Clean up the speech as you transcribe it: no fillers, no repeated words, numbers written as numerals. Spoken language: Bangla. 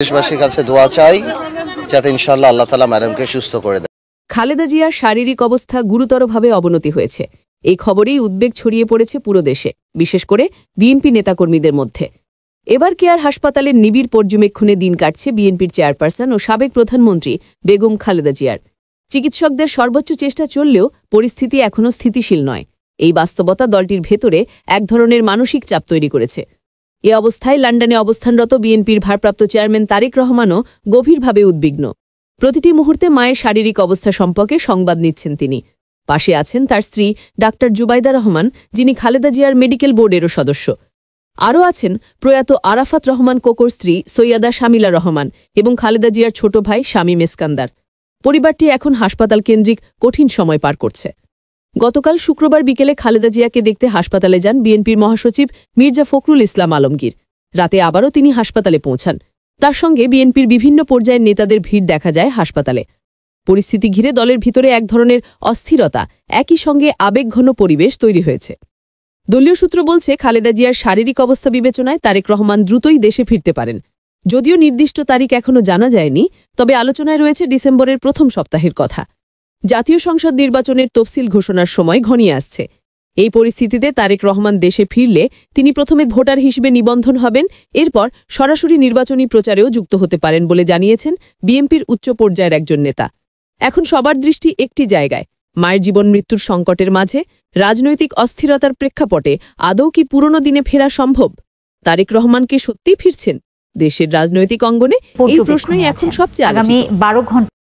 দেশবাসীর কাছে দোয়া চাই যাতে ইনশাআল্লাহ আল্লাহ তাআলা ম্যাডামকে সুস্থ করে দেন। খালেদা জিয়ার শারীরিক অবস্থা গুরুতরভাবে অবনতি হয়েছে। এই খবরেই উদ্বেগ ছড়িয়ে পড়েছে পুরো দেশে, বিশেষ করে বিএনপি নেতাকর্মীদের মধ্যে। এবার কেয়ার হাসপাতালের নিবিড় পর্যবেক্ষণে দিন কাটছে বিএনপির চেয়ারপারসন ও সাবেক প্রধানমন্ত্রী বেগম খালেদা জিয়ার। চিকিৎসকদের সর্বোচ্চ চেষ্টা চললেও পরিস্থিতি এখনও স্থিতিশীল নয়। এই বাস্তবতা দলটির ভেতরে এক ধরনের মানসিক চাপ তৈরি করেছে। এ অবস্থায় লন্ডনে অবস্থানরত বিএনপির ভারপ্রাপ্ত চেয়ারম্যান তারেক রহমানও গভীরভাবে উদ্বিগ্ন। প্রতিটি মুহূর্তে মায়ের শারীরিক অবস্থা সম্পর্কে সংবাদ নিচ্ছেন তিনি। পাশে আছেন তার স্ত্রী ডাক্তার জুবাইদা রহমান, যিনি খালেদা জিয়ার মেডিকেল বোর্ডেরও সদস্য। আরও আছেন প্রয়াত আরাফাত রহমান কোকোর স্ত্রী সৈয়দা শামিলা রহমান এবং খালেদা জিয়ার ছোট ভাই শামীম এসকান্দার। পরিবারটি এখন হাসপাতাল কেন্দ্রিক কঠিন সময় পার করছে। গতকাল শুক্রবার বিকেলে খালেদা জিয়াকে দেখতে হাসপাতালে যান বিএনপির মহাসচিব মির্জা ফখরুল ইসলাম আলমগীর। রাতে আবারও তিনি হাসপাতালে পৌঁছান। তার সঙ্গে বিএনপির বিভিন্ন পর্যায়ের নেতাদের ভিড় দেখা যায় হাসপাতালে। পরিস্থিতি ঘিরে দলের ভিতরে এক ধরনের অস্থিরতা, একই সঙ্গে আবেগঘন পরিবেশ তৈরি হয়েছে। দলীয় সূত্র বলছে, খালেদা জিয়ার শারীরিক অবস্থা বিবেচনায় তারেক রহমান দ্রুতই দেশে ফিরতে পারেন। যদিও নির্দিষ্ট তারিখ এখনও জানা যায়নি, তবে আলোচনায় রয়েছে ডিসেম্বরের প্রথম সপ্তাহের কথা। জাতীয় সংসদ নির্বাচনের তফসিল ঘোষণার সময় ঘনিয়ে আসছে। এই পরিস্থিতিতে তারেক রহমান দেশে ফিরলে তিনি প্রথমে ভোটার হিসেবে নিবন্ধন হবেন, এরপর সরাসরি নির্বাচনী প্রচারেও যুক্ত হতে পারেন বলে জানিয়েছেন বিএনপির উচ্চ পর্যায়ের একজন নেতা। এখন সবার দৃষ্টি একটি জায়গায়, মায়ের জীবন মৃত্যুর সংকটের মাঝে রাজনৈতিক অস্থিরতার প্রেক্ষাপটে আদৌ কি পুরনো দিনে ফেরা সম্ভব? তারেক রহমান কি সত্যিই ফিরছেন? দেশের রাজনৈতিক অঙ্গনে এই প্রশ্নই এখন সবচেয়ে আলোচিত। আগামী 12 ঘণ্টা